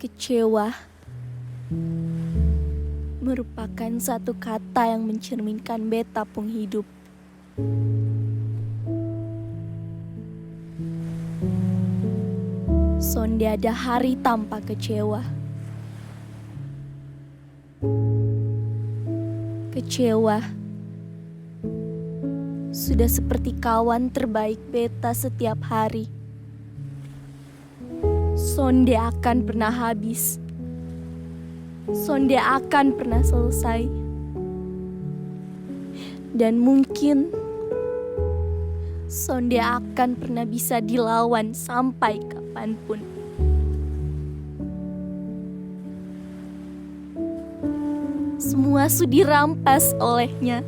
Kecewa merupakan satu kata yang mencerminkan beta pung hidup. Sonde ada hari tanpa kecewa. Kecewa sudah seperti kawan terbaik beta setiap hari. Sonde akan pernah habis. Sonde akan pernah selesai. Dan mungkin sonde akan pernah bisa dilawan sampai kapanpun. Semua sudah dirampas olehnya.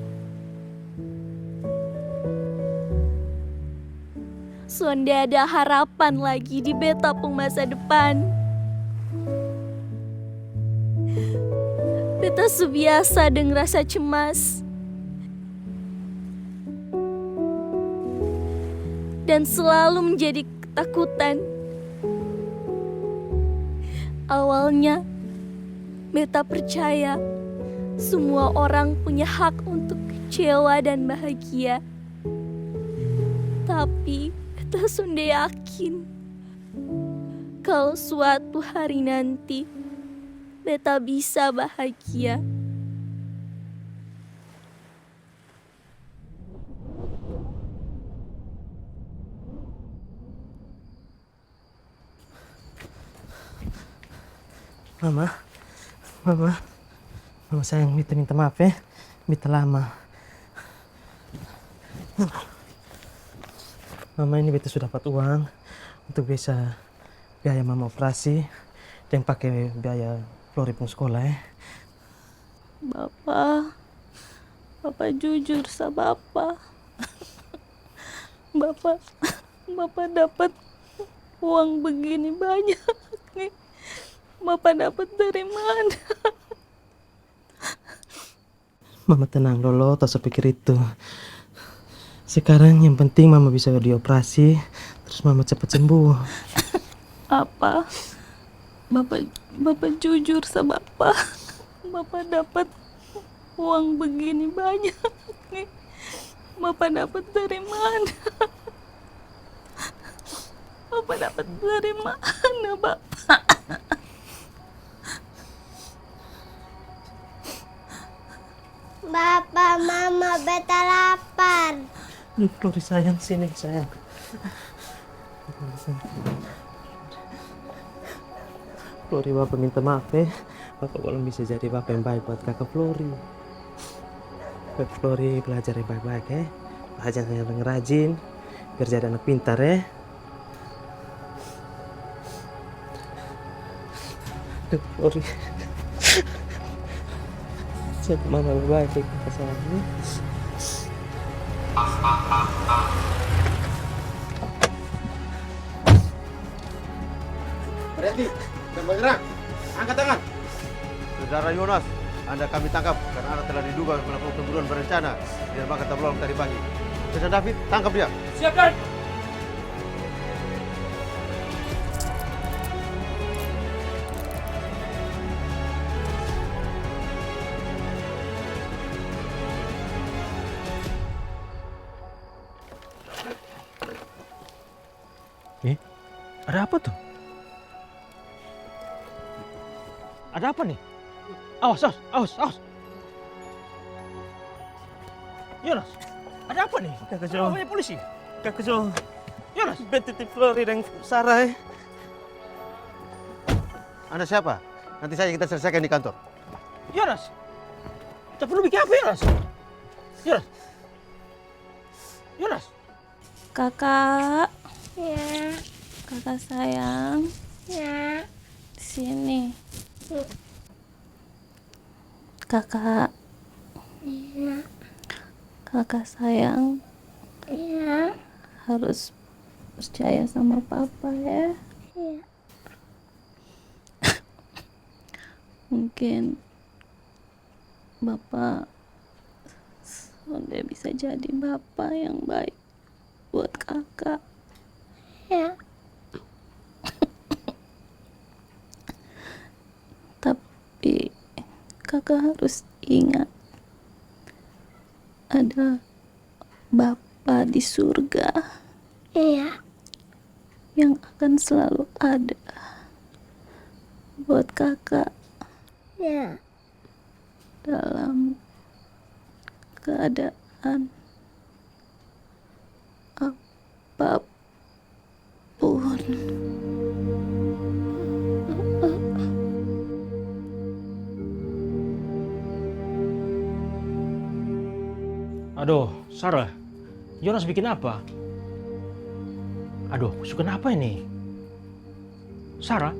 Sonde ada harapan lagi di beta pung masa depan. Beta subiasa dengan rasa cemas. Dan selalu menjadi ketakutan. Awalnya, beta percaya semua orang punya hak untuk kecewa dan bahagia. Tapi beta sudah yakin kalau suatu hari nanti beta bisa bahagia. Mama sayang, beta minta maaf ya, beta lama. Mama, ini beta sudah dapat uang untuk bisa biaya mama operasi dan pakai biaya Flori pun sekolah ya. Bapak jujur sama Bapak. Bapak dapat uang begini banyak. Bapak dapat dari mana? Mama tenang dulu, tak sepikir itu. Sekarang yang penting mama bisa dioperasi, terus mama cepat sembuh. Apa? Bapak jujur sama Bapak. Bapak dapat uang begini banyak. Bapak dapat dari mana? Bapak dapat dari mana, Bapak? Bapak, Mama, beta lapar. Flori sayang, sini sayang. Flori, Bapak minta maaf ya. Bapak belum bisa jadi bapak yang baik buat kakak Flori. Kakak Flori belajar yang baik-baik ya. Belajar yang rajin, biar jadi anak pintar ya. Flori. Jadi mama baik ya kakak sayang. Berhenti dan bergerak. Angkat tangan. Saudara Yonas, Anda kami tangkap karena Anda telah diduga melakukan pembunuhan berencana di dermaga Tabulong tadi pagi. Sersan David, tangkap dia. Siapkan. Ada apa tuh? Ada apa nih? Awas. Yonas, ada apa nih? Kakak Jo. Namanya polisi. Kakak Jo. Yonas, Titip Flori dan Sarah ya. Anda siapa? Nanti saja kita selesaikan di kantor. Yonas. Tak perlu bikin apa, Yonas? Yonas. Kakak, Ya, kakak sayang, ya. sini. Kakak, Ya, kakak sayang, ya, harus percaya sama Papa ya. ya. Mungkin Bapak sudah bisa jadi Bapak yang baik buat kakak. Ya. kakak harus ingat ada Bapa di surga Iya. yang akan selalu ada buat kakak Iya. dalam keadaan apapun. Aduh, Sarah, Jonas bikin apa? Aduh, suka apa ini? Sarah?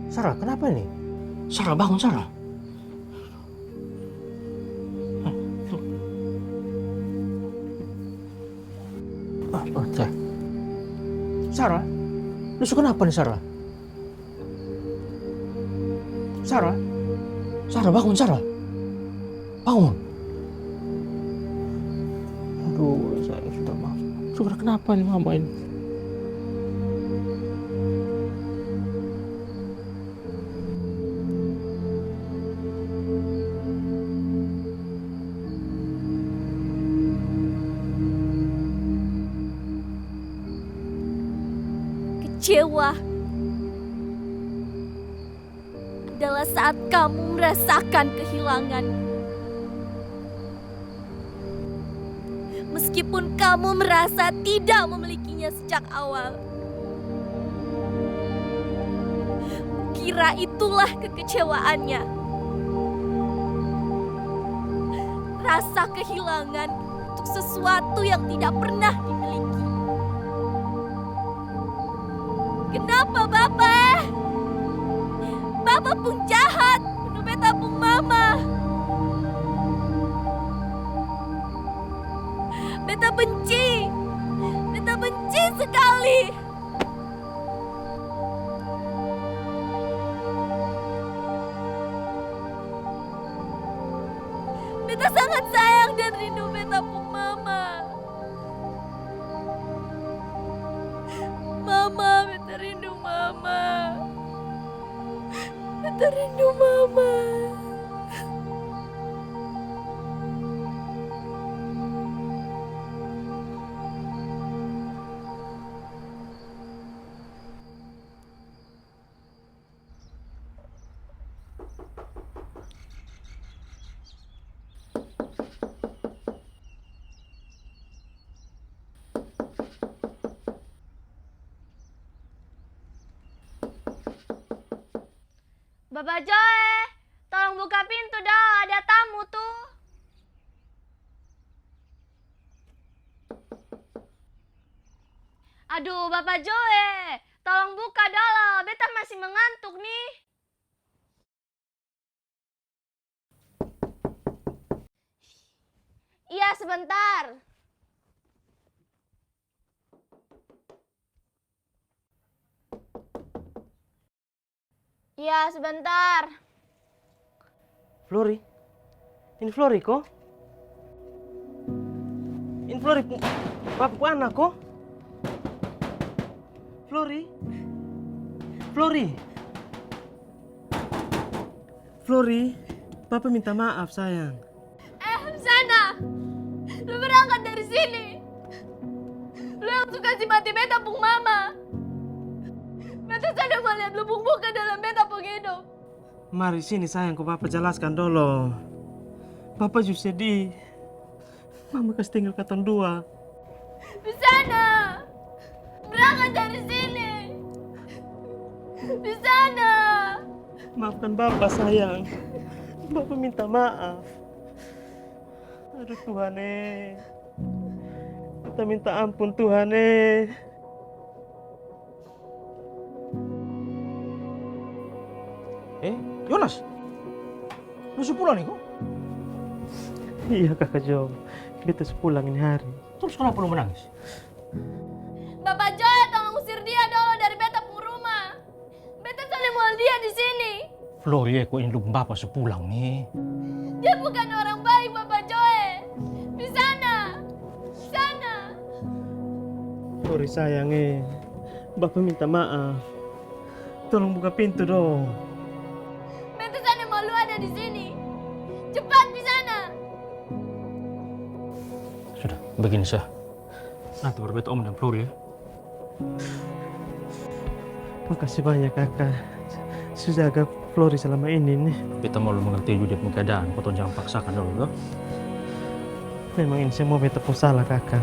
Sarah, kenapa ini? Sarah, bangun, Sarah. Cek. Sarah? Lu suka apa nih, Sarah? Sarah? Sarah, bangun, Sarah. Bangun. Aduh, sayang sudah maaf. Sudah kenapa nih mama ini? Kecewa adalah saat kamu merasakan kehilangan. Meskipun kamu merasa tidak memilikinya sejak awal. Kira itulah kekecewaannya. Rasa kehilangan untuk sesuatu yang tidak pernah dimiliki. Kenapa Bapak? Bapak pun jahat, penuh beta pun mama. Beta benci sekali. Beta sangat sayang dan rindu beta pun mama. Mama, beta rindu mama. Beta rindu mama. Bapak Joe, tolong buka pintu dong, ada tamu tuh. Aduh, Bapak Joe, tolong buka dong, beta masih mengantuk nih. Iya, sebentar. Iya, sebentar. Flori? Ini Flori kok? Ini Flori papaku anak kok? Flori? Flori? Flori? Papa minta maaf sayang. Sana! Lu berangkat dari sini. Lu yang suka si mati beta pung mama. Beta sadar melihat lubung muka dalam beta pung hidup. Mari sini sayangku, Papa jelaskan dulu. Papa juga sedih. Mama kasih tinggal katan dua. Di sana! Berangkat dari sini! Di sana! Maafkan Bapak sayang. Bapak minta maaf. Aduh Tuhan kita minta ampun Tuhan Jonas, lu sepulang nih kok? Iya kakak Jo, kita sepulang ini hari. Terus kenapa lu menangis? Bapak Joy, tolong usir dia dulu dari beta pung rumah. Beta saling mau dia di sini. Flori, kok ini lu bapak sepulang nih? Dia bukan orang baik, Bapak Joy. Di sana! Di sana! Sorry sayang Bapak minta maaf. Tolong buka pintu dong. Beta sana mau lu ada di sini. begini sah. Nanti berbeda om dan Flori ya. Makasih banyak kakak. Sudah jaga Flori selama ini nih. Beta mau lu mengerti juga dia keadaan. Kau jangan paksakan dulu loh. Memang ini semua beta pun salah kakak.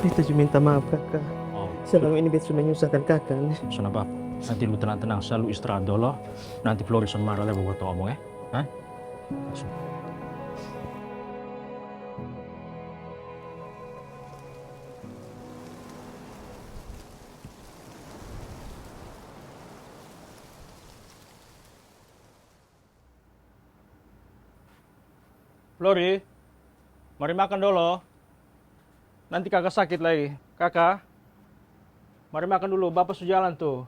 Beta juga minta maaf kakak. Oh, Selama ini beta sudah menyusahkan kakak nih. Sana apa? Nanti lu tenang-tenang, selalu istirahat dulu. Nanti Flori son marah lagi buat ngomong ya. Hah? Flori, mari makan dulu. Nanti kakak sakit lagi. Kakak, mari makan dulu. Bapak sudah jalan tuh.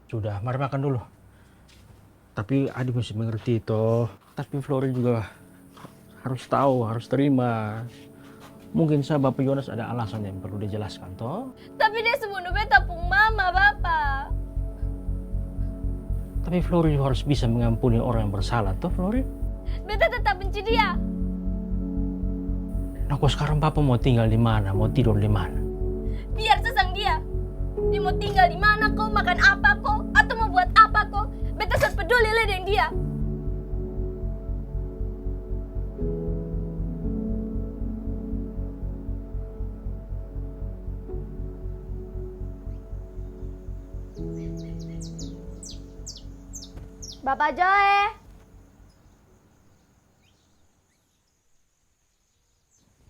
Sudah, mari makan dulu. Tapi adik mesti mengerti toh. Tapi Flori juga harus tahu, harus terima. Mungkin saya Bapak Yonas ada alasan yang perlu dijelaskan toh. Tapi dia sebunuh beta pung mama, Bapak. Tapi Flori juga harus bisa mengampuni orang yang bersalah toh, Flori. Beta tetap benci dia. Nah, kok sekarang Bapak mau tinggal di mana? Mau tidur di mana? Biar sesang dia. Dia mau tinggal di mana kok, makan apa kok, atau mau buat apa kok. Beta sangat peduli dengan dia. Bapak Joe.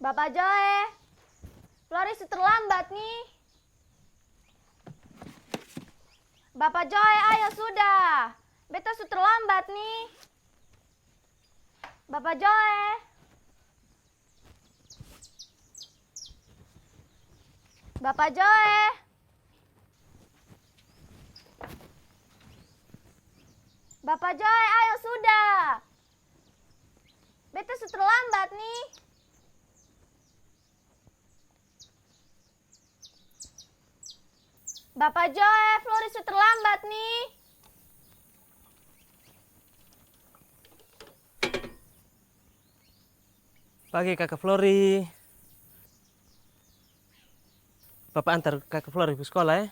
Bapak Joe. Flori terlambat nih. Bapak Joy, ayo sudah. Beta sudah terlambat nih. Bapak Joy. Bapak Joy. Bapak Joy, ayo sudah. Beta sudah terlambat nih. Bapak Joy, Flori sudah terlambat nih. Pagi kakak Flori. Bapak antar kakak Flori ke sekolah ya.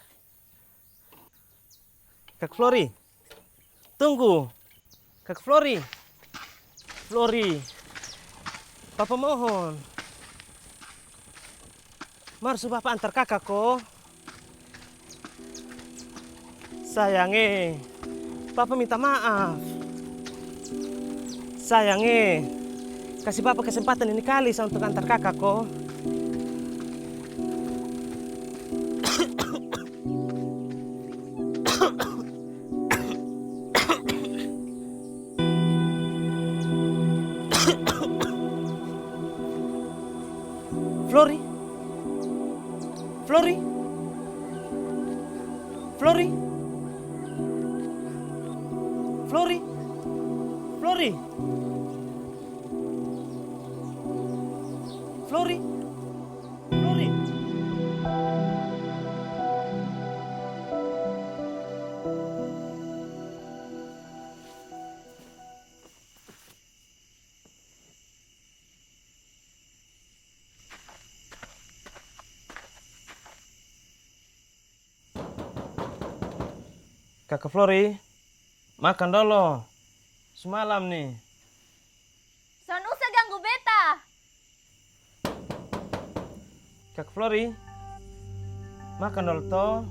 Kakak Flori. Tunggu. Kakak Flori. Flori. Papa mohon. Mari Bapak antar kakak kok. Sayangnya, Papa minta maaf. Sayangnya, kasih Papa kesempatan ini kali untuk antar kakak kok. Flori? Flori? Flori? Flori? Flori? Flori? Flori? Kakak Flori, makan dulu. Semalam nih. Son usah ganggu beta. Kakak Flori, makan dulu toh.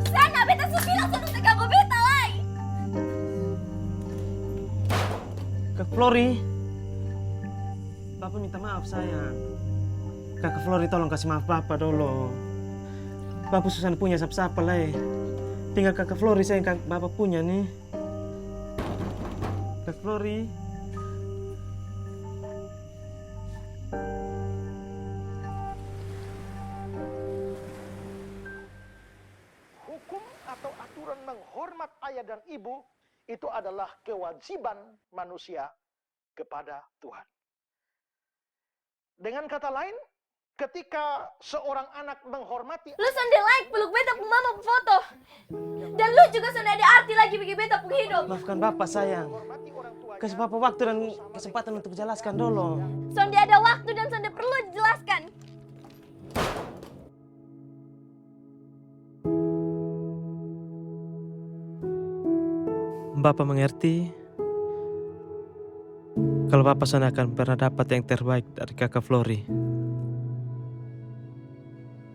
Sana beta sudah bilang son usah ganggu beta lai. Kakak Flori, Bapak minta maaf sayang. Kakak Flori tolong kasih maaf Bapak dulu. Bapak susah punya siapa-siapa lah. Tinggal kakak Flori saya yang Bapak punya nih. Kakak Flori. Hukum atau aturan menghormat ayah dan ibu itu adalah kewajiban manusia kepada Tuhan. Dengan kata lain, ketika seorang anak menghormati Lu sonde like peluk beta pung mama pung foto. Dan lu juga sonde ada arti lagi bagi beta pung hidup. Maafkan Bapak sayang. menghormati orang tuanya, Kasih Bapak waktu dan kesempatan untuk jelaskan dulu. Sonde ada waktu dan sonde perlu dijelaskan. Bapak mengerti kalau Bapak sana akan pernah dapat yang terbaik dari kakak Flori.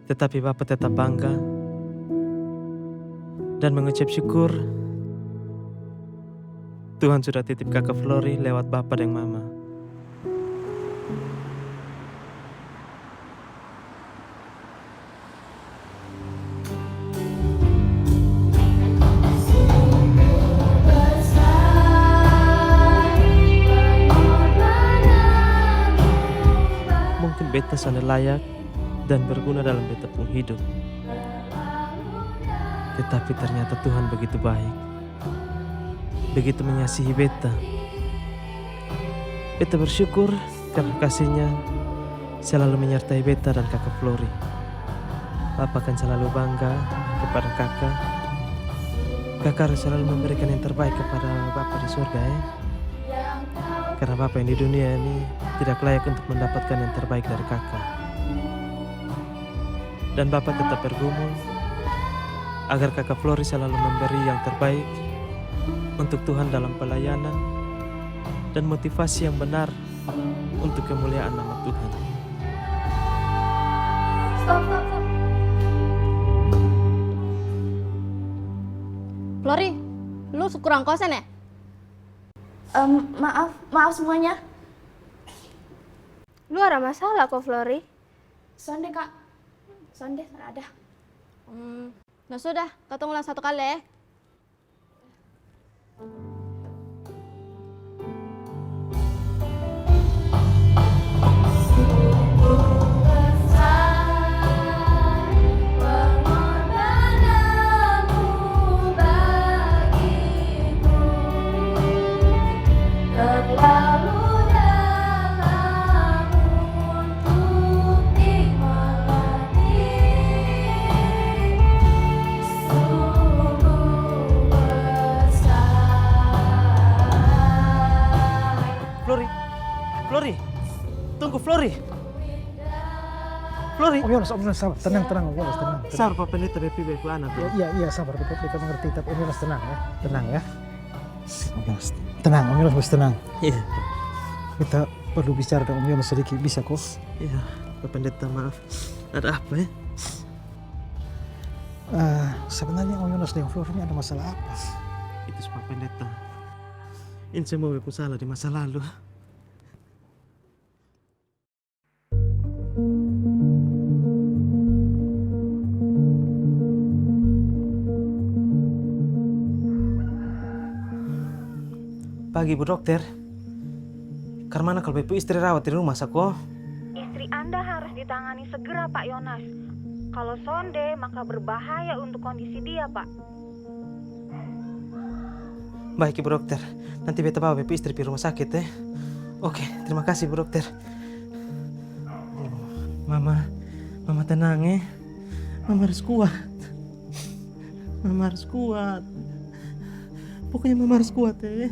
Tetapi Bapak tetap bangga dan mengucap syukur Tuhan sudah titip kakak Flori lewat Bapak dan Mama. Mungkin beta sana layak dan berguna dalam beta pun hidup. Tetapi ternyata Tuhan begitu baik. Begitu mengasihi beta. Beta bersyukur karena kasihnya selalu menyertai beta dan kakak Flori. Bapak akan selalu bangga kepada kakak. Kakak harus selalu memberikan yang terbaik kepada Bapak di surga ya. Karena Bapak yang di dunia ini tidak layak untuk mendapatkan yang terbaik dari kakak. Dan Bapak tetap bergumul agar kakak Flori selalu memberi yang terbaik untuk Tuhan dalam pelayanan dan motivasi yang benar untuk kemuliaan nama Tuhan. Stop. Flori, lu kurang kosen ya? Maaf semuanya. Lu ada masalah kok, Flori? Sonde kak. Sonde ada. Nah sudah, kau ulang satu kali ya. Flori, tunggu Flori. Flori. Om Yonas, tenang Om Yonas, tenang. Sabar Pak Pendeta BP beku anak. Iya, sabar, kita mengerti, tapi Om Yonas tenang ya. Om Yonas, tenang, Om Yonas harus tenang. Iya. Kita perlu bicara dengan Om Yonas sedikit, bisa kok? Iya, Pak Pendeta maaf. Ada apa ya? Sebenarnya Om Yonas dengan Flori ini ada masalah apa? Itu Pak Pendeta. Ini semua beku salah di masa lalu. Pagi Bu Dokter. Karena kalau Ibu istri rawat di rumah sako. Istri Anda harus ditangani segera Pak Yonas. Kalau sonde maka berbahaya untuk kondisi dia Pak. Baik Ibu Dokter. Nanti beta bawa Ibu istri di rumah sakit ya. Oke, terima kasih Bu Dokter. Mama tenang ya. Mama harus kuat. Mama harus kuat. Pokoknya Mama harus kuat ya.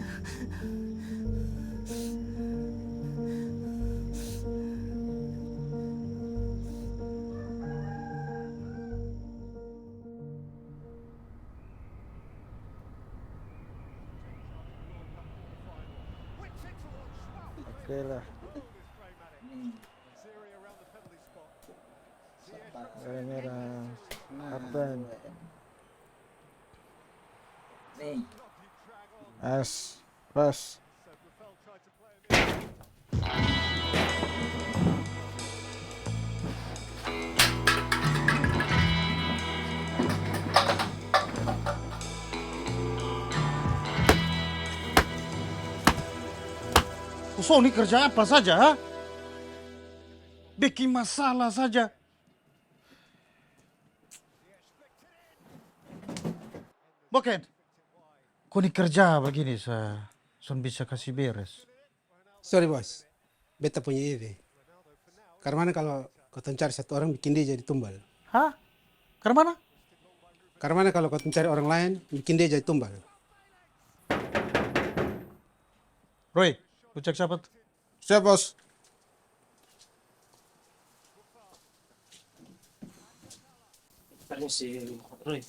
Oke lah. Merah. Kapten. Pas. Kau ini kerja apa saja, ha? Bikin masalah saja. Bukan. Kau ini kerja begini, son bisa kasih beres. Sorry bos, beta punya ide. Karena kalau kau cari satu orang bikin dia jadi tumbal. Hah? Karena mana? Karena mana kalau kau cari orang lain bikin dia jadi tumbal. Roy, lu cek siapa tuh? Siap, Bos. Permisi, Roy.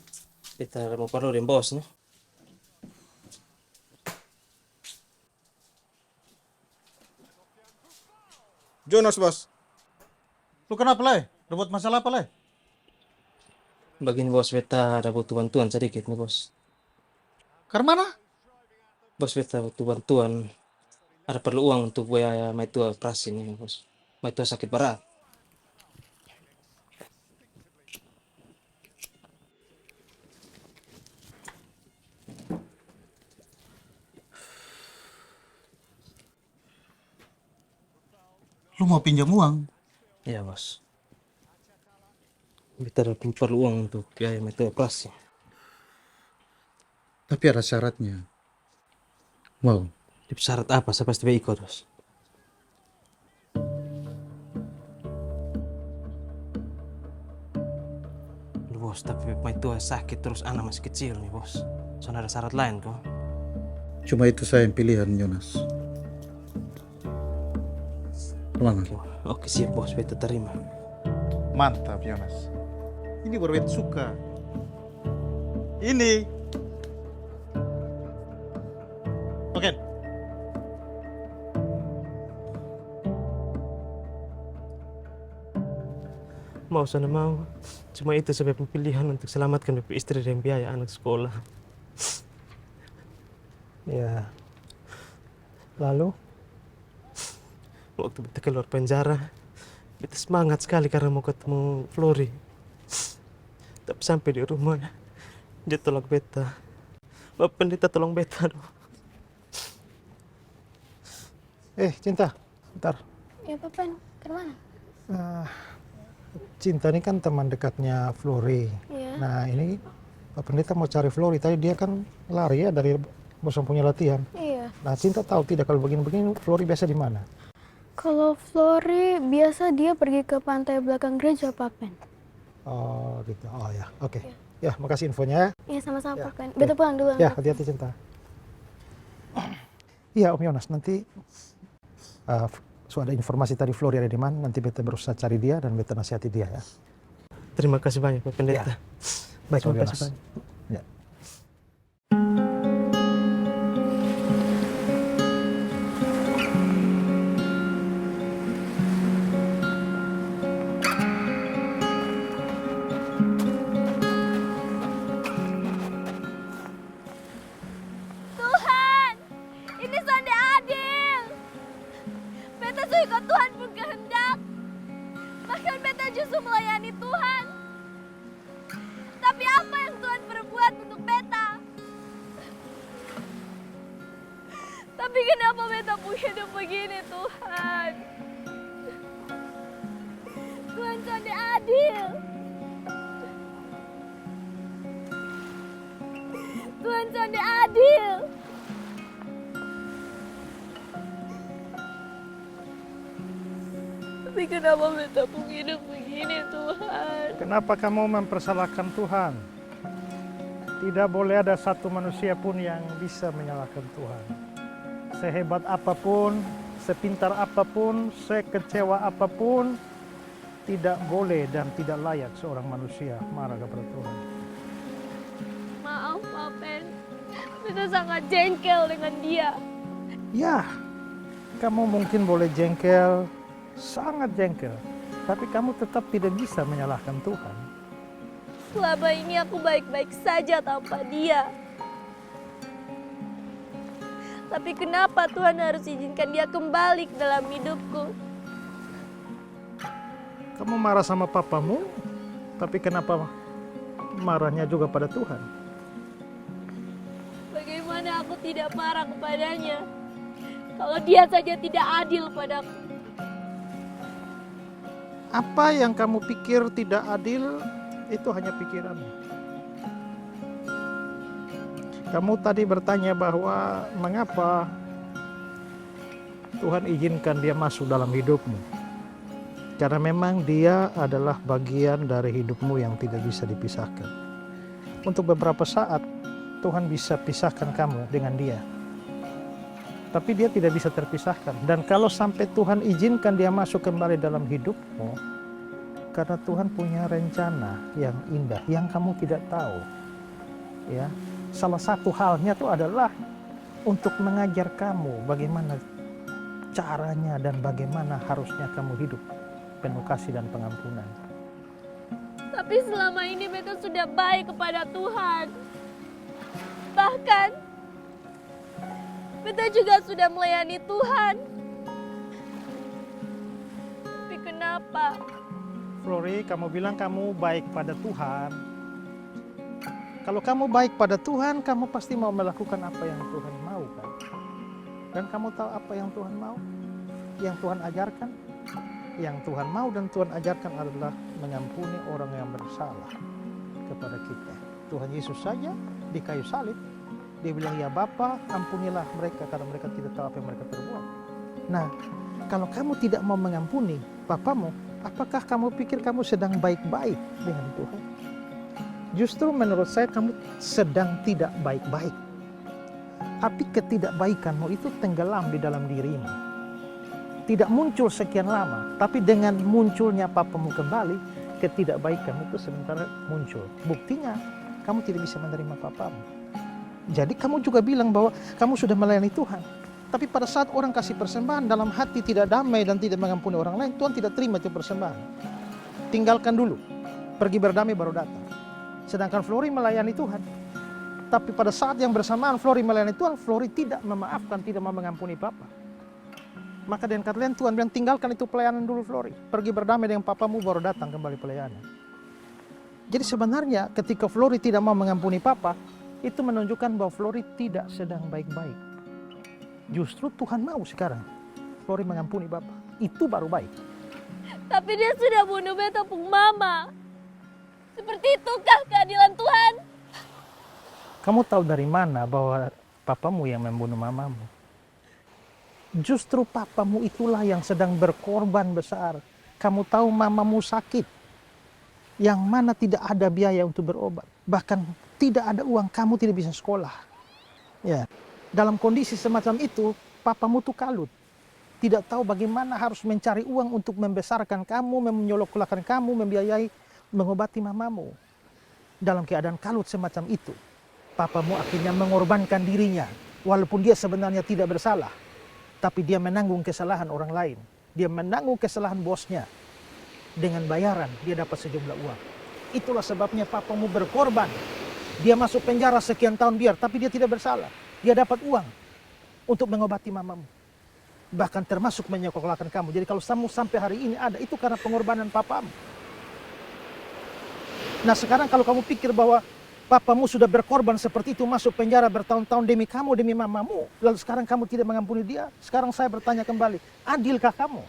Kita mau perlu dengan bos nih. Jonas, Bos. Lu kenapa, Lay? Lu buat masalah apa, Lay? Begini bos, beta ada butuh bantuan sedikit nih bos. Karena mana? Bos, beta butuh bantuan. Ada perlu uang untuk biaya Maitua operasi nih bos. Maitua sakit berat. Lu mau pinjam uang? Iya bos. Beta ada perlu uang untuk biaya Maitua operasi. Tapi ada syaratnya. Wow. Syarat apa? Saya pasti ikut bos. Lu bos, tapi Maitua sakit terus anak masih kecil nih bos. Soalnya ada syarat lain kok. Cuma itu saya yang pilihan, Jonas. Kemana? Oke siap bos, beta terima. Mantap, Jonas. Ini baru beta suka. Ini. Oke. Mau sana mau. Cuma itu sebagai pilihan untuk selamatkan istri dan biaya anak sekolah. Ya. Lalu? Waktu beta keluar penjara, beta semangat sekali karena mau ketemu Flori. Tapi sampai di rumah, dia tolak beta. Bapak pendeta tolong beta dong. Cinta, bentar. Ya, Papen, ke mana? Cinta ini kan teman dekatnya Flori. Iya. Nah, ini Pak Pendeta mau cari Flori. Tadi dia kan lari ya dari bosan punya latihan. Iya. Nah, Cinta tahu tidak kalau begini-begini Flori biasa di mana? Kalau Flori biasa dia pergi ke pantai belakang gereja, Papen. Oh, gitu. Oh ya, oke. Ya, makasih infonya. Iya, sama-sama, Ya, Papen. oke. Beta pulang dulu. Ya, hati-hati Cinta. Iya, Om Yonas, nanti ada informasi tadi Flori ada di mana, nanti beta berusaha cari dia dan beta nasihati dia ya. Terima kasih banyak Pak Pendeta. Baik, Om Terima Yonas. kasih banyak. Ya. Tuhan, ini sonde adil. Beta ikut Tuhan pun kehendak. Bahkan beta justru melayani Tuhan. Tapi apa yang Tuhan perbuat untuk beta? Tapi kenapa beta pun hidup begini, Tuhan? Tuhan sonde adil. Tuhan sonde adil. Tapi kenapa beta pun hidup begini, Tuhan? Kenapa kamu mempersalahkan Tuhan? Tidak boleh ada satu manusia pun yang bisa menyalahkan Tuhan. Sehebat apapun, sepintar apapun, sekecewa apapun, tidak boleh dan tidak layak seorang manusia marah kepada Tuhan. Maaf, Papen. Beta sangat jengkel dengan dia. Ya, kamu mungkin boleh jengkel, sangat jengkel, tapi kamu tetap tidak bisa menyalahkan Tuhan. Selama ini aku baik-baik saja tanpa dia. Tapi kenapa Tuhan harus izinkan dia kembali ke dalam hidupku? Kamu marah sama papamu, tapi kenapa marahnya juga pada Tuhan? Bagaimana aku tidak marah kepadanya kalau dia saja tidak adil padaku? Apa yang kamu pikir tidak adil, itu hanya pikiranmu. Kamu tadi bertanya bahwa mengapa Tuhan izinkan dia masuk dalam hidupmu. Karena memang dia adalah bagian dari hidupmu yang tidak bisa dipisahkan. Untuk beberapa saat, Tuhan bisa pisahkan kamu dengan dia. Tapi dia tidak bisa terpisahkan. Dan kalau sampai Tuhan izinkan dia masuk kembali dalam hidupmu, karena Tuhan punya rencana yang indah, yang kamu tidak tahu. Ya, salah satu halnya itu adalah untuk mengajar kamu bagaimana caranya dan bagaimana harusnya kamu hidup penuh kasih dan pengampunan. Tapi selama ini beta sudah baik kepada Tuhan. Bahkan beta juga sudah melayani Tuhan. Tapi kenapa? Flori, kamu bilang kamu baik pada Tuhan. Kalau kamu baik pada Tuhan, kamu pasti mau melakukan apa yang Tuhan mau, kan? Dan kamu tahu apa yang Tuhan mau? Yang Tuhan ajarkan? Yang Tuhan mau dan Tuhan ajarkan adalah mengampuni orang yang bersalah kepada kita. Tuhan Yesus saja di kayu salib, dia bilang, ya Bapa, ampunilah mereka karena mereka tidak tahu apa yang mereka perbuat. Nah, kalau kamu tidak mau mengampuni Bapamu, apakah kamu pikir kamu sedang baik-baik dengan Tuhan? Justru menurut saya kamu sedang tidak baik-baik. Api ketidakbaikanmu itu tenggelam di dalam dirimu. Tidak muncul sekian lama, tapi dengan munculnya Papamu kembali, ketidakbaikan itu sementara muncul. Buktinya, kamu tidak bisa menerima Papamu. Jadi kamu juga bilang bahwa kamu sudah melayani Tuhan. Tapi pada saat orang kasih persembahan, dalam hati tidak damai dan tidak mengampuni orang lain, Tuhan tidak terima itu persembahan. Tinggalkan dulu, pergi berdamai baru datang. Sedangkan Flori melayani Tuhan. Tapi pada saat yang bersamaan Flori melayani Tuhan, Flori tidak memaafkan, tidak mau mengampuni Papa. Maka dengan kata lain Tuhan bilang, tinggalkan itu pelayanan dulu Flori. Pergi berdamai dengan Papamu baru datang kembali pelayanan. Jadi sebenarnya ketika Flori tidak mau mengampuni Papa, itu menunjukkan bahwa Flori tidak sedang baik-baik. Justru Tuhan mau sekarang Flori mengampuni Papa. Itu baru baik. Tapi dia sudah bunuh beta pung mama. Seperti itukah keadilan Tuhan? Kamu tahu dari mana bahwa Papamu yang membunuh mamamu? Justru Papamu itulah yang sedang berkorban besar. Kamu tahu mamamu sakit, yang mana tidak ada biaya untuk berobat. Bahkan tidak ada uang, kamu tidak bisa sekolah. Ya, dalam kondisi semacam itu, Papamu tuh kalut. Tidak tahu bagaimana harus mencari uang untuk membesarkan kamu, menyolok-kolakan kamu, membiayai, mengobati mamamu. Dalam keadaan kalut semacam itu, Papamu akhirnya mengorbankan dirinya. Walaupun dia sebenarnya tidak bersalah. Tapi dia menanggung kesalahan orang lain. Dia menanggung kesalahan bosnya. Dengan bayaran, dia dapat sejumlah uang. Itulah sebabnya Papamu berkorban. Dia masuk penjara sekian tahun biar, tapi dia tidak bersalah. Dia dapat uang untuk mengobati mamamu. Bahkan termasuk menyekolahkan kamu. Jadi kalau kamu sampai hari ini ada, itu karena pengorbanan Papamu. Nah sekarang kalau kamu pikir bahwa Papamu sudah berkorban seperti itu, masuk penjara bertahun-tahun demi kamu, demi mamamu. Lalu sekarang kamu tidak mengampuni dia. Sekarang saya bertanya kembali, adilkah kamu?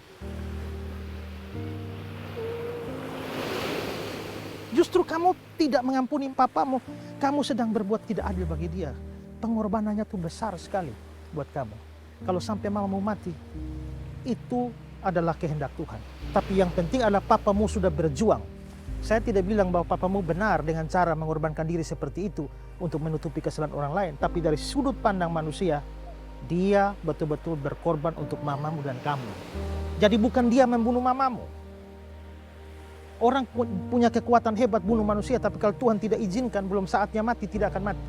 Justru kamu tidak mengampuni Papamu. Kamu sedang berbuat tidak adil bagi dia. Pengorbanannya tuh besar sekali buat kamu. Kalau sampai mamamu mati, itu adalah kehendak Tuhan. Tapi yang penting adalah Papamu sudah berjuang. Saya tidak bilang bahwa Papamu benar dengan cara mengorbankan diri seperti itu untuk menutupi kesalahan orang lain. Tapi dari sudut pandang manusia, dia betul-betul berkorban untuk mamamu dan kamu. Jadi bukan dia membunuh mamamu. Orang punya kekuatan hebat bunuh manusia, tapi kalau Tuhan tidak izinkan, belum saatnya mati, tidak akan mati.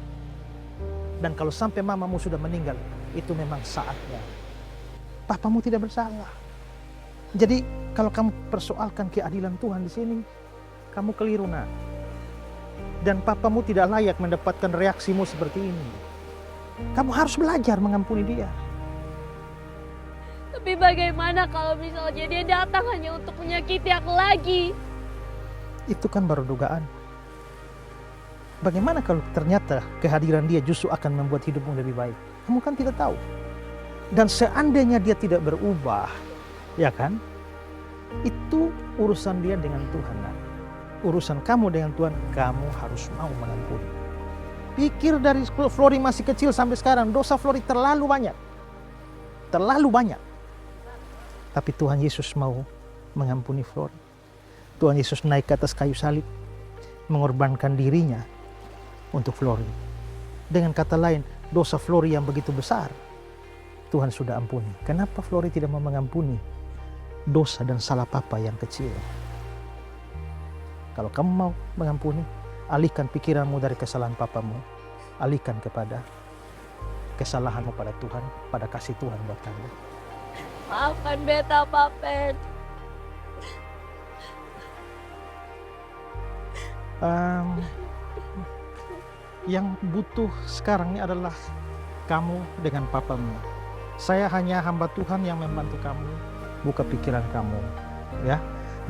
Dan kalau sampai mamamu sudah meninggal, itu memang saatnya. Papamu tidak bersalah. Jadi kalau kamu persoalkan keadilan Tuhan di sini, kamu keliru, nak. Dan Papamu tidak layak mendapatkan reaksimu seperti ini. Kamu harus belajar mengampuni dia. Tapi bagaimana kalau misalnya dia datang hanya untuk menyakiti aku lagi? Itu kan baru dugaan. Bagaimana kalau ternyata kehadiran dia justru akan membuat hidupmu lebih baik? Kamu kan tidak tahu. Dan seandainya dia tidak berubah, ya kan? Itu urusan dia dengan Tuhan, nak. Urusan kamu dengan Tuhan, kamu harus mau mengampuni. Pikir dari Flori masih kecil sampai sekarang, dosa Flori terlalu banyak. Terlalu banyak. Tapi Tuhan Yesus mau mengampuni Flori. Tuhan Yesus naik ke atas kayu salib, mengorbankan dirinya untuk Flori. Dengan kata lain, dosa Flori yang begitu besar, Tuhan sudah ampuni. Kenapa Flori tidak mau mengampuni dosa dan salah papa yang kecil? Kalau kamu mau mengampuni, alihkan pikiranmu dari kesalahan papamu. Alihkan kepada kesalahanmu pada Tuhan, pada kasih Tuhan buat kamu. Maafkan beta, Papen. Yang butuh sekarang ini adalah kamu dengan papamu. Saya hanya hamba Tuhan yang membantu kamu, buka pikiran kamu, ya.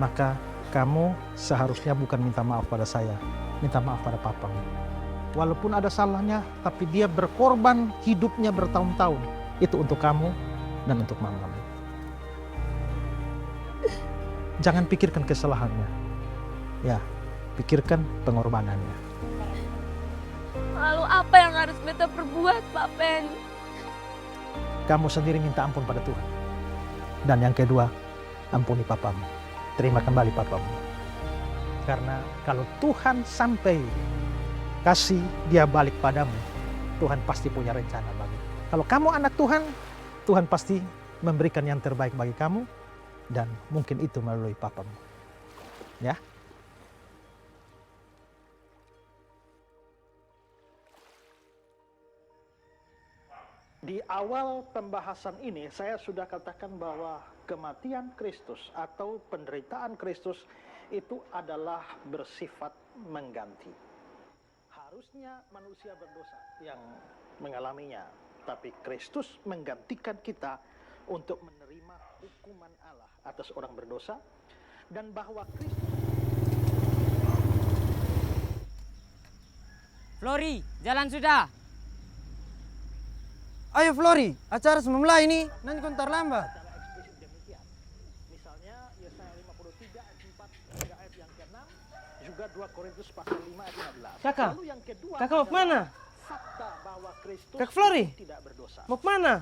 Maka kamu seharusnya bukan minta maaf pada saya, minta maaf pada papamu. Walaupun ada salahnya, tapi dia berkorban hidupnya bertahun-tahun. Itu untuk kamu dan untuk mamamu. Jangan pikirkan kesalahannya, ya, pikirkan pengorbanannya. Lalu apa yang harus beta perbuat, Papen? Kamu sendiri minta ampun pada Tuhan. Dan yang kedua, ampuni papamu. Terima kembali papamu. Karena kalau Tuhan sampai kasih dia balik padamu, Tuhan pasti punya rencana bagi. Kalau kamu anak Tuhan, Tuhan pasti memberikan yang terbaik bagi kamu, dan mungkin itu melalui papamu. Ya. Di awal pembahasan ini saya sudah katakan bahwa kematian Kristus atau penderitaan Kristus itu adalah bersifat mengganti. Harusnya manusia berdosa yang mengalaminya, tapi Kristus menggantikan kita untuk menerima hukuman Allah atas orang berdosa, dan bahwa Kristus... Flori, jalan sudah. Ayo Flori, acara sudah mulai ini, nanti kau terlambat. Misalnya Yesaya 53 ayat 4 hingga ayat yang ke-6, juga 2 Korintus pasal 5 ayat 15. Kakak, Lalu yang kedua, kakak mau kemana? fakta bahwa Kristus Kak Flori, tidak berdosa. mau kemana?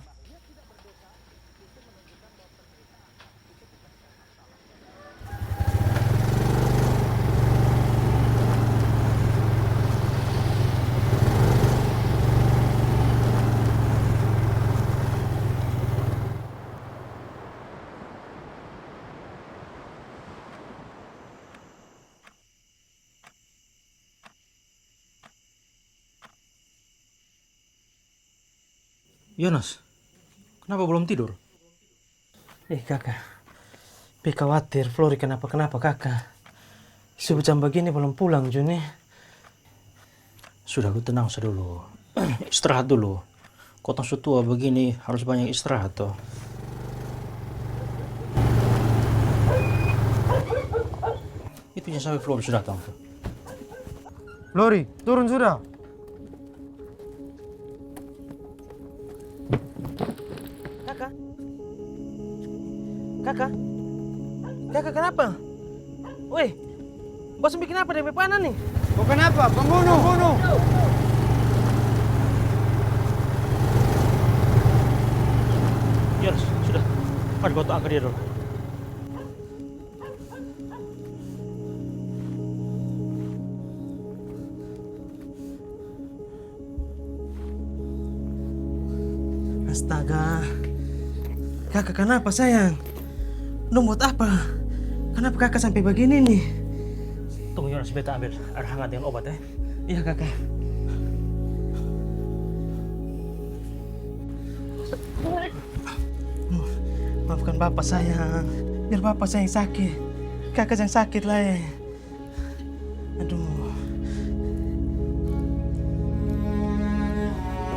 Yonas, kenapa belum tidur? Kakak, khawatir Flori kenapa kakak. Subuh jam begini belum pulang Juni. Sudah, aku tenang dulu. Istirahat dulu. Kotong sutua begini harus banyak istirahat toh. Itu yang sampai Flori sudah datang tuh. Flori, turun sudah. Kakak kenapa? Woi, bos bikin apa dari panan nih? Kau kenapa? Pembunuh! Yonas, sudah. Mari kau angkat dia dulu. Astaga. Kakak kenapa sayang? Lu buat apa? Kenapa kakak sampai begini nih? Tunggu Yonas, beta ambil air hangat dengan obat ya. Iya kakak. Maafkan bapak sayang. Biar bapak saya yang sakit. Kakak yang sakit lah ya. Aduh.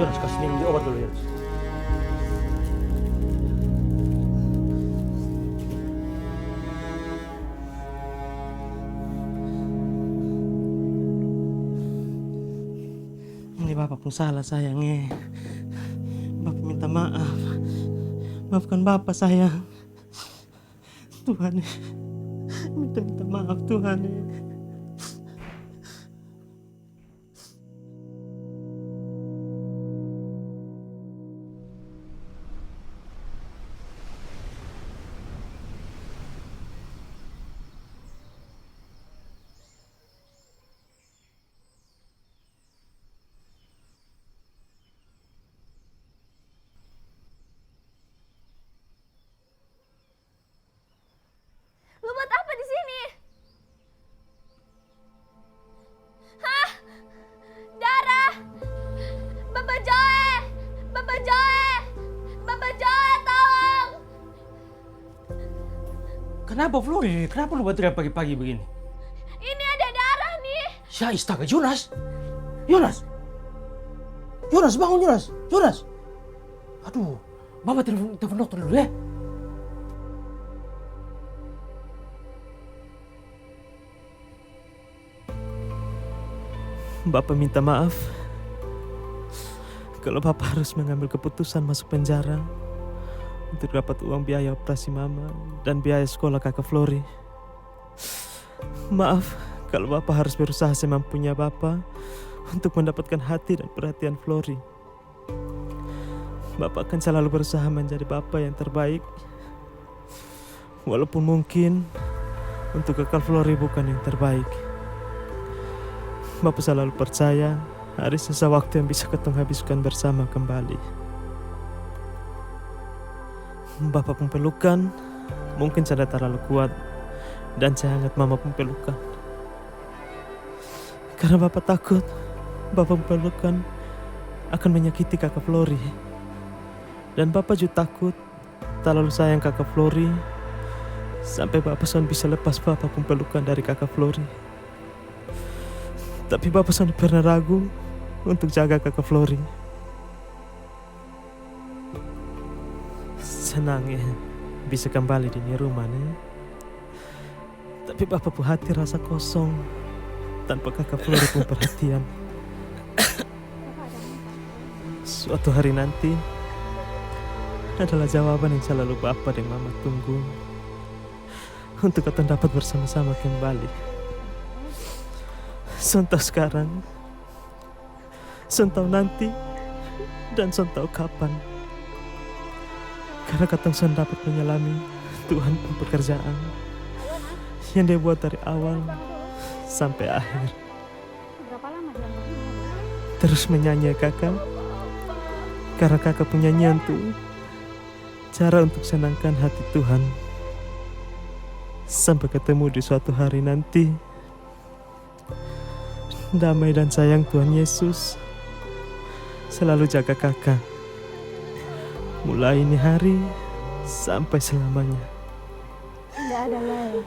Yonas, kasih minum di obat dulu Yonas. Bapak pun salah sayangnya. Bapak minta maaf. Maafkan bapak sayang. Tuhan, minta maaf Tuhan. Kenapa Flori? Kenapa lu berteriak pagi-pagi begini? Ini ada darah nih. Ya astaga, Jonas! Jonas! Jonas, bangun Jonas! Jonas! Aduh, Bapak telepon dokter dulu ya. Bapak minta maaf kalau Bapak harus mengambil keputusan masuk penjara untuk dapat uang biaya operasi Mama dan biaya sekolah kakak Flori. Maaf kalau Bapak harus berusaha semampunya Bapak untuk mendapatkan hati dan perhatian Flori. Bapak akan selalu berusaha menjadi Bapak yang terbaik, walaupun mungkin untuk kakak Flori bukan yang terbaik. Bapak selalu percaya ada sisa waktu yang bisa ketong habiskan bersama kembali. Bapak pelukan mungkin sudah terlalu kuat dan sangat Mama pelukan. Karena Bapak takut Bapak pelukan akan menyakiti kakak Flori. Dan Bapak juga takut terlalu sayang kakak Flori sampai Bapak son bisa lepas Bapak pelukan dari kakak Flori. Tapi Bapak sangat pernah ragu untuk jaga kakak Flori. Senang ya bisa kembali di rumah nih. Tapi Bapak pun hati rasa kosong tanpa kakak Flori pun perhatian. Suatu hari nanti adalah jawaban yang selalu Bapak dan Mama tunggu untuk kita dapat bersama-sama kembali. Son tahu sekarang, son tahu nanti, dan son tahu kapan. Karena katong son dapat menyelami Tuhan pekerjaan yang dia buat dari awal sampai akhir. Terus menyanyi kakak, karena kakak punya nyanyian tuh cara untuk senangkan hati Tuhan. Sampai ketemu di suatu hari nanti. Damai dan sayang Tuhan Yesus selalu jaga kakak. Mulai ini hari sampai selamanya. Tidak ada lain.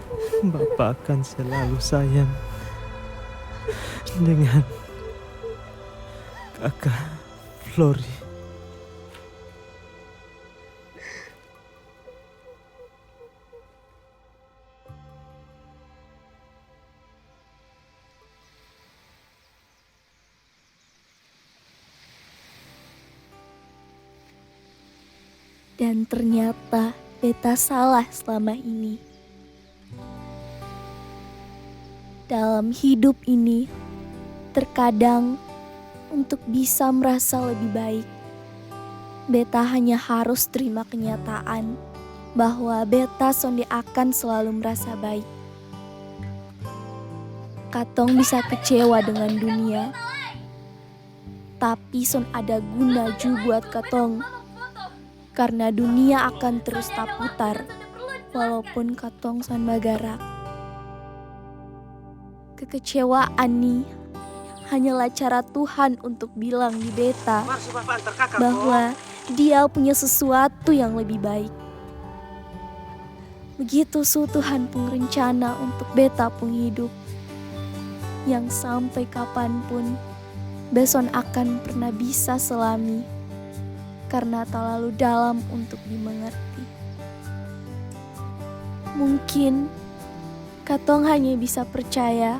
Bapak akan selalu sayang dengan kakak Flori. Dan ternyata beta salah selama ini. Dalam hidup ini, terkadang untuk bisa merasa lebih baik, beta hanya harus terima kenyataan bahwa beta sonde akan selalu merasa baik. Katong bisa kecewa dengan dunia, tapi son ada guna juga buat katong. Karena dunia akan terus taputar, walaupun katong san bagarak. Kekecewaan nih hanyalah cara Tuhan untuk bilang di beta bahwa Dia punya sesuatu yang lebih baik. Begitu Tuhan pun rencana untuk beta pun hidup, yang sampai kapanpun beson akan pernah bisa selami. Karena terlalu dalam untuk dimengerti. Mungkin katong hanya bisa percaya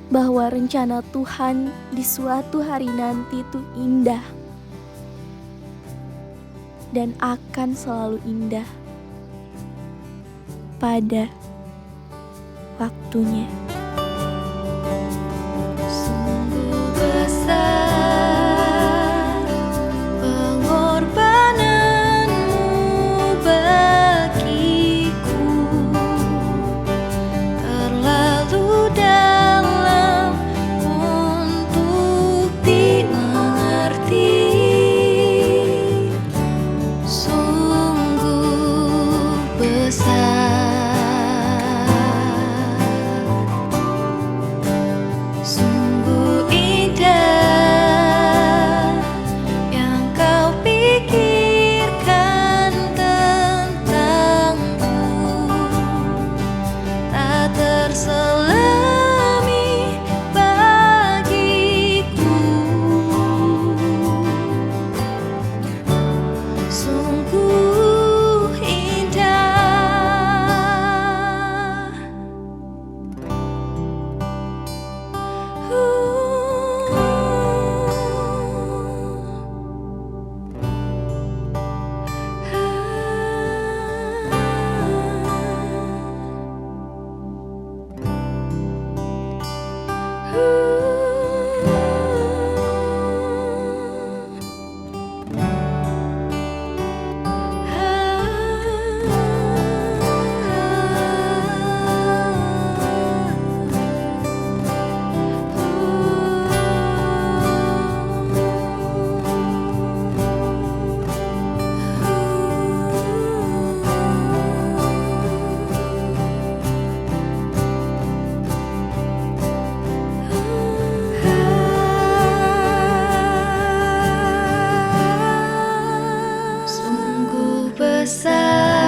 bahwa rencana Tuhan di suatu hari nanti itu indah dan akan selalu indah pada waktunya. Sungguh besar rasa